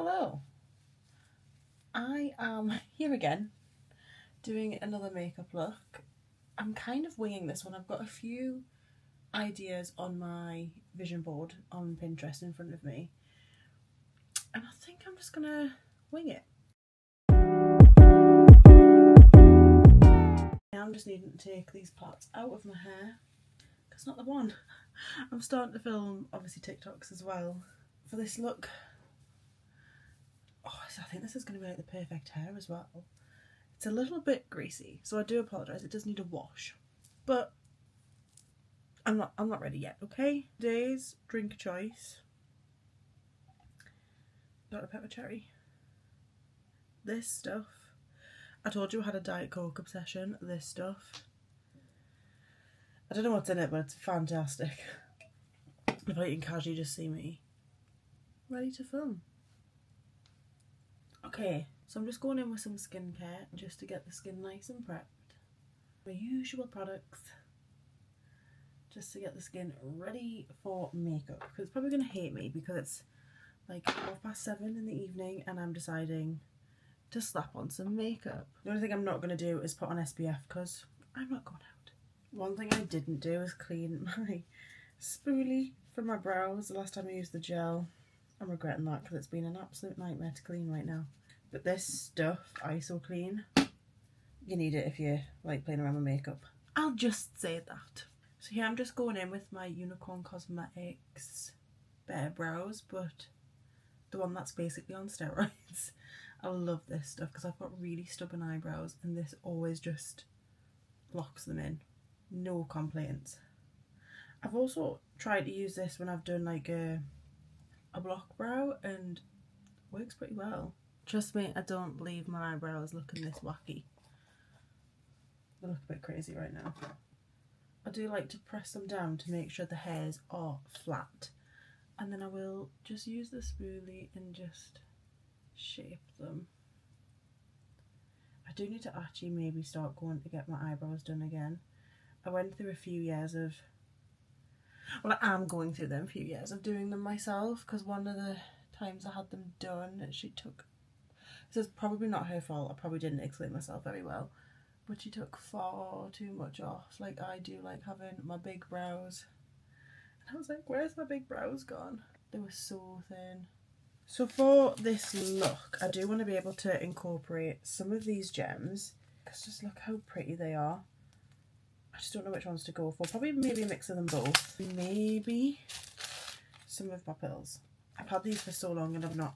Hello, I am here again doing another makeup look. I'm kind of winging this one. I've got a few ideas on my vision board on Pinterest in front of me, and I think I'm just gonna wing it. I'm just needing to take these parts out of my hair because not the one. I'm starting to film obviously TikToks as well for this look. Oh, so I think this is going to be like the perfect hair as well. It's a little bit greasy, so I do apologise. It does need a wash, but I'm not ready yet. Okay. Today's drink choice: Dr. Pepper Cherry. This stuff. I told you I had a Diet Coke obsession. This stuff. I don't know what's in it, but it's fantastic. If I can casually just see me ready to film. Okay, so I'm just going in with some skincare just to get the skin nice and prepped. My usual products, just to get the skin ready for makeup. Because it's probably going to hate me because it's like 7:30 in the evening and I'm deciding to slap on some makeup. The only thing I'm not going to do is put on SPF because I'm not going out. One thing I didn't do is clean my spoolie for my brows the last time I used the gel. I'm regretting that because it's been an absolute nightmare to clean right now. But this stuff, ISO clean, you need it if you like playing around with makeup. I'll just say that. So here I'm just going in with my Unicorn Cosmetics Bare Brows, but the one that's basically on steroids. I love this stuff because I've got really stubborn eyebrows and this always just locks them in. No complaints. I've also tried to use this when I've done like a block brow and works pretty well. Trust me, I don't leave my eyebrows looking this wacky. They look a bit crazy right now. I do like to press them down to make sure the hairs are flat. And then I will just use the spoolie and just shape them. I do need to actually maybe start going to get my eyebrows done again. I went through a few years of, well, I am going through them a few years of doing them myself because one of the times I had them done, she took, this is probably not her fault, I probably didn't explain myself very well, but she took far too much off. Like I do like having my big brows. And I was like, where's my big brows gone? They were so thin. So for this look, I do want to be able to incorporate some of these gems because just look how pretty they are. I just don't know which ones to go for. Probably maybe a mix of them both. Maybe some of my pills. I've had these for so long and I've not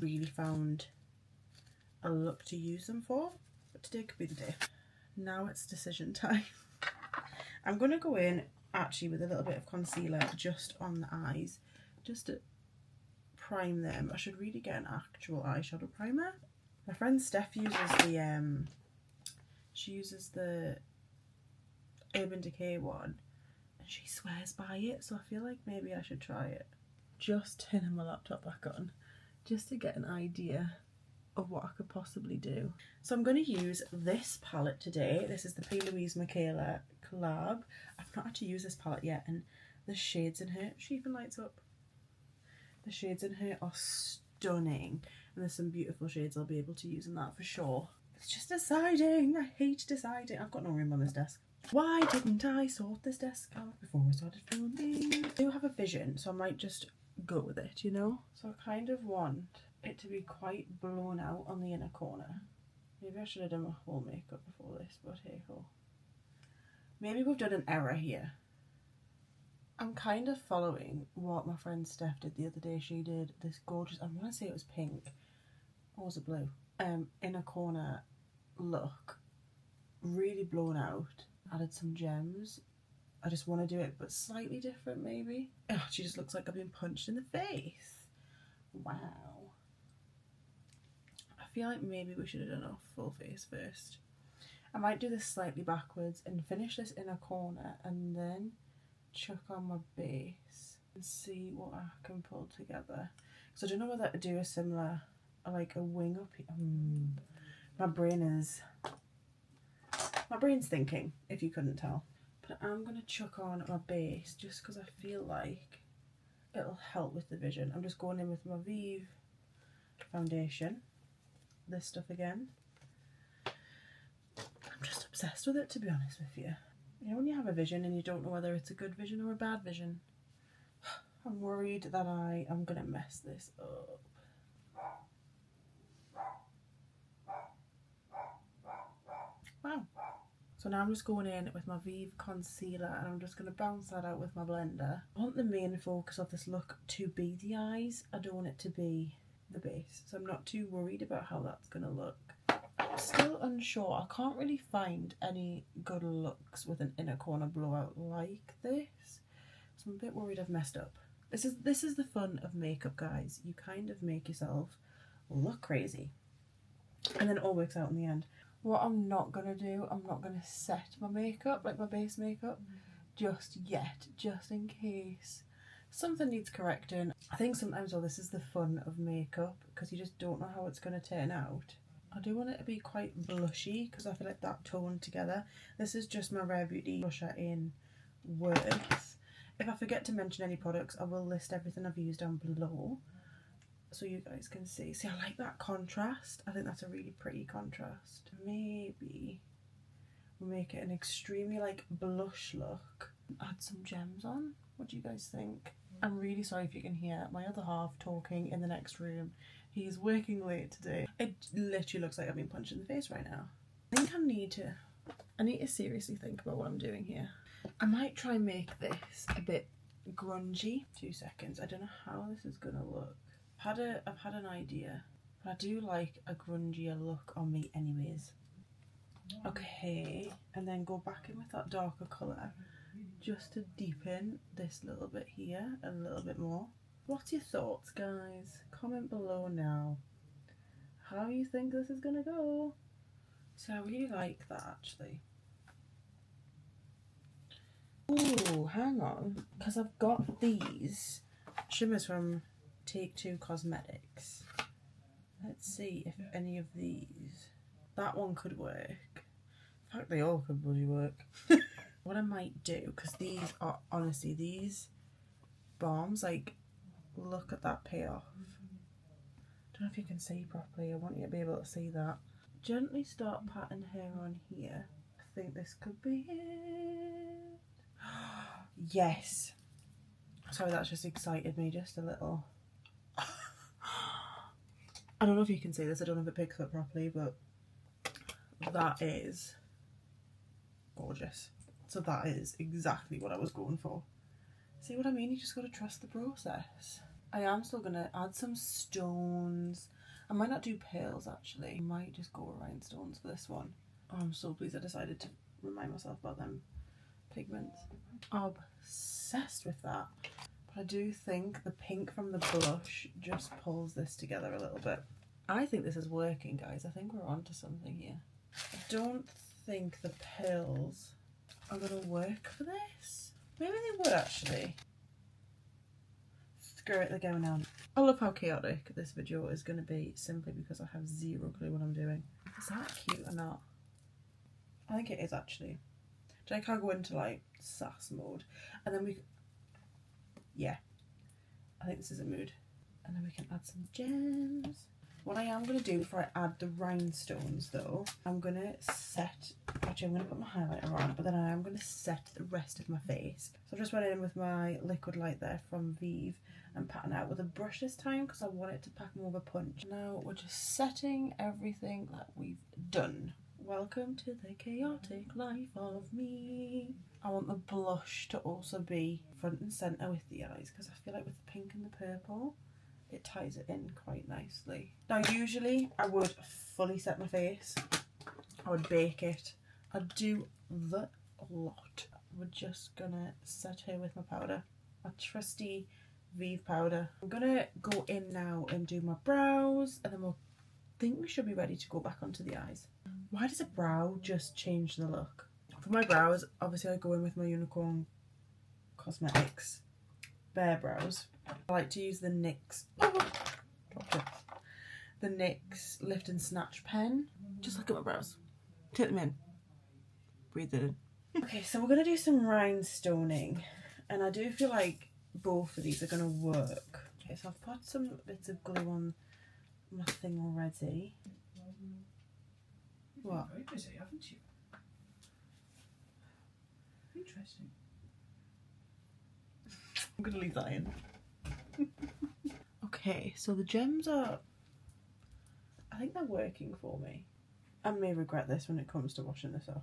really found a look to use them for. But today could be the day. Now it's decision time. I'm going to go in actually with a little bit of concealer just on the eyes. Just to prime them. I should really get an actual eyeshadow primer. My friend Steph uses the she uses the Urban Decay one and she swears by it, so I feel like maybe I should try it. Just turning my laptop back on just to get an idea of what I could possibly do. So I'm going to use this palette today. This is the P. Louise Michaela collab. I've not actually used this palette yet and the shades in her, she even lights up. The shades in her are stunning and there's some beautiful shades I'll be able to use in that for sure. It's just deciding. I hate deciding. I've got no room on this desk. Why didn't I sort this desk out before I started filming? I do have a vision, so I might just go with it, you know? So I kind of want it to be quite blown out on the inner corner. Maybe I should have done my whole makeup before this, but hey ho. Maybe we've done an error here. I'm kind of following what my friend Steph did the other day. She did this gorgeous, I want to say it was pink, or was it blue? Inner corner look. Really blown out. Added some gems. I just want to do it but slightly different maybe. Oh, she just looks like I've been punched in the face. Wow. I feel like maybe we should have done a full face first. I might do this slightly backwards and finish this inner corner and then chuck on my base and see what I can pull together. So I don't know whether to do a similar, like a wing up here. My brain's thinking, if you couldn't tell. But I'm going to chuck on my base just because I feel like it'll help with the vision. I'm just going in with my Vive foundation. This stuff again. I'm just obsessed with it, to be honest with you. You know when you have a vision and you don't know whether it's a good vision or a bad vision? I'm worried that I am going to mess this up. Wow. So now I'm just going in with my Vive concealer and I'm just going to bounce that out with my blender. I want the main focus of this look to be the eyes. I don't want it to be the base. So I'm not too worried about how that's going to look. I'm still unsure. I can't really find any good looks with an inner corner blowout like this. So I'm a bit worried I've messed up. This is the fun of makeup, guys. You kind of make yourself look crazy. And then it all works out in the end. What I'm not going to do, I'm not going to set my makeup, like my base makeup, just yet, just in case something needs correcting. I think sometimes, well, this is the fun of makeup, because you just don't know how it's going to turn out. I do want it to be quite blushy, because I feel like that toned together. This is just my Rare Beauty blusher in Worth. If I forget to mention any products, I will list everything I've used down below, so you guys can see. See, I like that contrast. I think that's a really pretty contrast. Maybe we'll make it an extremely like blush look. Add some gems on. What do you guys think? I'm really sorry if you can hear my other half talking in the next room. He's working late today. It literally looks like I've been punched in the face right now. I think I need to seriously think about what I'm doing here. I might try and make this a bit grungy. 2 seconds. I don't know how this is gonna look. I've had an idea, but I do like a grungier look on me anyways. Okay, and then go back in with that darker colour just to deepen this little bit here a little bit more. What's your thoughts, guys? Comment below now how you think this is gonna go. So I really like that actually. Ooh, hang on, because I've got these shimmers from Take Two Cosmetics. Let's see if any of these. That one could work. In fact, they all could bloody work. What I might do, because these are honestly, these balms, like, look at that payoff. Don't know if you can see properly. I want you to be able to see that. Gently start patting her on here. I think this could be it. Yes. Sorry, that's just excited me just a little. I don't know if you can see this, I don't know if it picks up properly, but that is gorgeous. So that is exactly what I was going for. See what I mean? You just got to trust the process. I am still going to add some stones. I might not do pearls actually. I might just go with rhinestones for this one. Oh, I'm so pleased I decided to remind myself about them pigments. Obsessed with that. I do think the pink from the blush just pulls this together a little bit. I think this is working, guys. I think we're onto something here. I don't think the pearls are going to work for this. Maybe they would actually. Screw it, they're going on. I love how chaotic this video is going to be simply because I have zero clue what I'm doing. Is that cute or not? I think it is actually. I can't go into like sass mode. And then yeah, I think this is a mood. And then we can add some gems. What I am going to do before I add the rhinestones though, I'm going to set, actually I'm going to put my highlighter on, but then I am going to set the rest of my face. So I just went in with my liquid light there from Vive and patting out with a brush this time because I want it to pack more of a punch. Now we're just setting everything that we've done. Welcome to the chaotic life of me. I want the blush to also be front and centre with the eyes because I feel like with the pink and the purple, it ties it in quite nicely. Now usually I would fully set my face. I would bake it. I'd do the lot. We're just gonna set her with my powder. My trusty Vive powder. I'm gonna go in now and do my brows and then we'll think we should be ready to go back onto the eyes. Why does a brow just change the look? For my brows, obviously I go in with my Unicorn Cosmetics Bare Brows. I like to use the NYX, the NYX Lift and Snatch pen. Just look at my brows. Take them in. Breathe it in. Okay, so we're going to do some rhinestoning. And I do feel like both of these are going to work. Okay, so I've put some bits of glue on my I'd say. You've What? been very busy, haven't you? Interesting. I'm gonna leave that in. Okay, so the gems are, I think they're working for me. I may regret this when it comes to washing this off.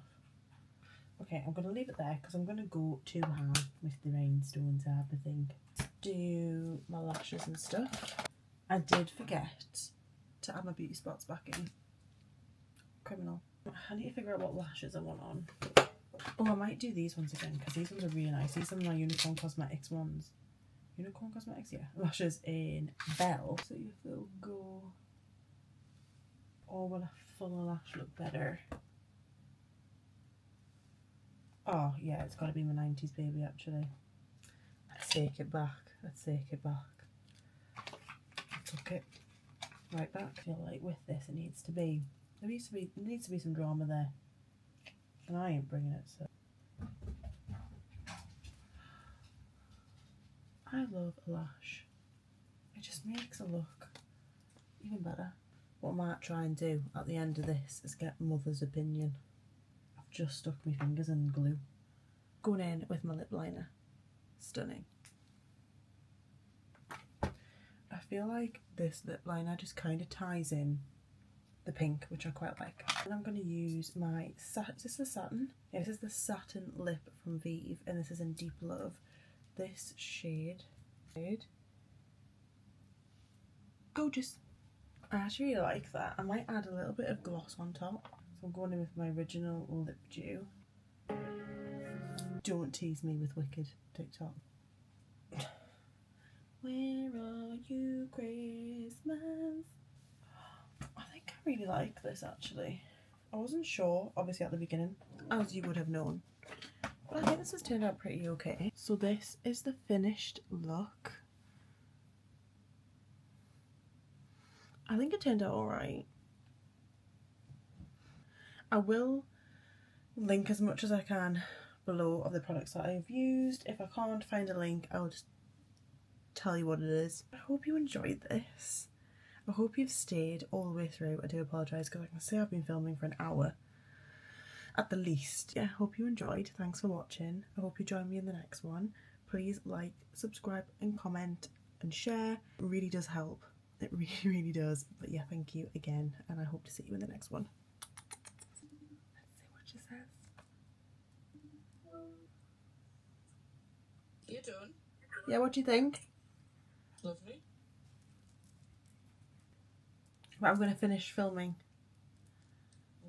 Okay, I'm gonna leave it there because I'm gonna go too hard with the rhinestones I think. Do my lashes and stuff. I did forget to add my beauty spots back in. Criminal. I need to figure out what lashes I want on. Oh, I might do these ones again because these ones are really nice. These are my Unicorn Cosmetics ones. Unicorn Cosmetics, yeah. Lashes in Bell. So if they'll go, or will a fuller lash look better? Oh yeah, it's got to be my 90s baby actually. Let's take it back. Let's take it back. I took it right back. I feel like with this it needs to be, there needs to be some drama there, and I ain't bringing it. So I love a lash. It just makes a look even better. What I might try and do at the end of this is get Mother's opinion. I've just stuck my fingers in glue. Going in with my lip liner. Stunning. I feel like this lip liner just kind of ties in the pink, which I quite like. And I'm going to use my, is this the Satin? Yeah, this is the Satin lip from Vive, and this is in Deep Love. This shade. Gorgeous. I actually really like that. I might add a little bit of gloss on top. So I'm going in with my original lip dew. Don't tease me with Wicked TikTok. Where are you, Christmas? I think I really like this actually. I wasn't sure, obviously at the beginning, as you would have known. But I think this has turned out pretty okay. So this is the finished look. I think it turned out alright. I will link as much as I can below of the products that I've used. If I can't find a link, I'll just tell you what it is. I hope you enjoyed this. I hope you've stayed all the way through. I do apologise because I can say I've been filming for an hour at the least. Yeah, I hope you enjoyed. Thanks for watching. I hope you join me in the next one. Please like, subscribe and comment and share. It really does help. It really, really does. But yeah, thank you again, and I hope to see you in the next one. Let's see what she says. You done? Yeah, what do you think? Lovely. Right, I'm going to finish filming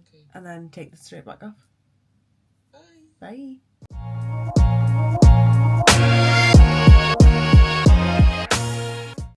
Okay. and then take this straight back off. Bye. Bye.